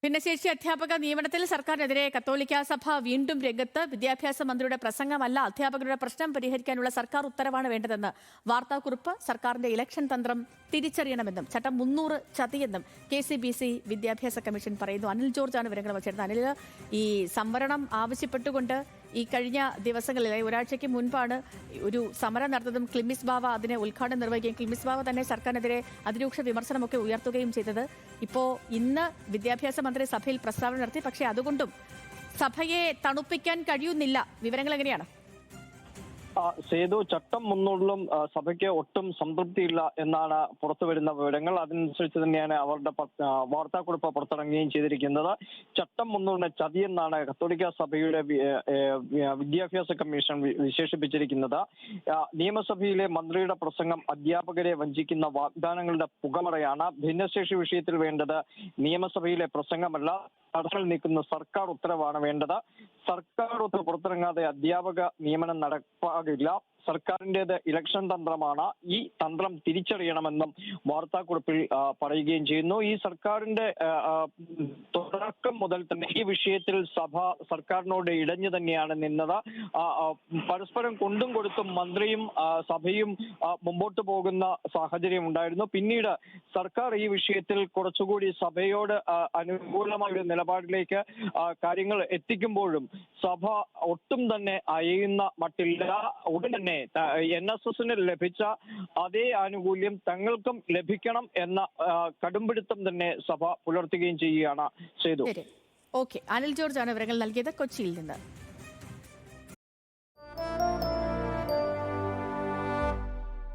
ഭിന്നശേഷി അധ്യാപക നിയമനത്തിൽ സർക്കാരിനെതിരെ കത്തോലിക്കാ സഭ വീണ്ടും രംഗത്ത്. വിദ്യാഭ്യാസ മന്ത്രിയുടെ പ്രസംഗമല്ല അധ്യാപകരുടെ പ്രശ്നം പരിഹരിക്കാനുള്ള സർക്കാർ ഉത്തരവാണ് വേണ്ടതെന്ന് വാർത്താക്കുറിപ്പ്. സർക്കാരിന്റെ ഇലക്ഷൻ തന്ത്രം തിരിച്ചറിയണമെന്നും ചട്ടം 300 ചതിയെന്നും KCBC വിദ്യാഭ്യാസ കമ്മീഷൻ പറയുന്നു. അനിൽ ജോർജ് ആണ് വിവരങ്ങൾ വച്ചിരുന്നത്. അനിൽ, ഈ സംവരണം ആവശ്യപ്പെട്ടുകൊണ്ട് ഈ കഴിഞ്ഞ ദിവസങ്ങളിൽ ഒരാഴ്ചയ്ക്ക് മുൻപാണ് ഒരു സമരം നടന്നതും ക്ലിമിസ് ബാവ അതിനെ ഉദ്ഘാടനം നിർവഹിക്കുകയും ക്ലിമിസ് ബാവ തന്നെ സർക്കാരിനെതിരെ അതിരൂക്ഷ വിമർശനമൊക്കെ ഉയർത്തുകയും ചെയ്തത്. ഇപ്പോൾ ഇന്ന് വിദ്യാഭ്യാസ മന്ത്രി സഭയിൽ പ്രസ്താവന നടത്തി. പക്ഷേ അതുകൊണ്ടും സഭയെ തണുപ്പിക്കാൻ കഴിയുന്നില്ല. വിവരങ്ങൾ എങ്ങനെയാണ്? സേതു, ചട്ടം 300ലും സഭയ്ക്ക് ഒട്ടും സംതൃപ്തിയില്ല എന്നാണ് പുറത്തുവരുന്ന വിവരങ്ങൾ. അതനുസരിച്ച് തന്നെയാണ് അവരുടെ വാർത്താക്കുറിപ്പ് പുറത്തിറങ്ങുകയും ചെയ്തിരിക്കുന്നത്. ചട്ടം 300ന്റെ ചതിയെന്നാണ് കത്തോലിക്ക സഭയുടെ വിദ്യാഭ്യാസ കമ്മീഷൻ വിശേഷിപ്പിച്ചിരിക്കുന്നത്. നിയമസഭയിലെ മന്ത്രിയുടെ പ്രസംഗം അധ്യാപകരെ വഞ്ചിക്കുന്ന വാഗ്ദാനങ്ങളുടെ പുകമറയാണ്. ഭിന്നശേഷി വിഷയത്തിൽ വേണ്ടത് നിയമസഭയിലെ പ്രസംഗമല്ല, തടസ്സങ്ങൾ നീക്കുന്ന സർക്കാർ ഉത്തരവാണ് വേണ്ടത്. സർക്കാർ ഉത്തരവ് പുറത്തിറങ്ങാതെ അധ്യാപക നിയമനം നടപ്പാകില്ല. സർക്കാരിൻ്റെത് ഇലക്ഷൻ തന്ത്രമാണ്. ഈ തന്ത്രം തിരിച്ചറിയണമെന്നും വാർത്താക്കുറിപ്പിൽ പറയുകയും ചെയ്യുന്നു. ഈ സർക്കാരിന്റെ തുടക്കം മുതൽ തന്നെ ഈ വിഷയത്തിൽ സഭ സർക്കാരിനോട് ഇടഞ്ഞു തന്നെയാണ് നിന്നത്. പരസ്പരം കൊണ്ടും കൊടുത്തും മന്ത്രിയും സഭയും മുമ്പോട്ട് പോകുന്ന സാഹചര്യം ഉണ്ടായിരുന്നു. പിന്നീട് സർക്കാർ ഈ വിഷയത്തിൽ കുറച്ചുകൂടി സഭയോട് അനുകൂലമായ ഒരു നിലപാടിലേക്ക് കാര്യങ്ങൾ എത്തിക്കുമ്പോഴും സഭ ഒട്ടും തന്നെ അയയുന്ന മട്ടില്ല. ഉടൻ തന്നെ NSSന് ലഭിച്ച അതേ ആനുകൂല്യം തങ്ങൾക്കും ലഭിക്കണം എന്ന കടുംപിടുത്തം തന്നെ സഭ പുലർത്തുകയും ചെയ്യുകയാണ്. ചെയ്തു. ഓക്കെ, അനിൽ ജോർജ് ആണ് വിവരങ്ങൾ നൽകിയത് കൊച്ചിയിൽ നിന്ന്.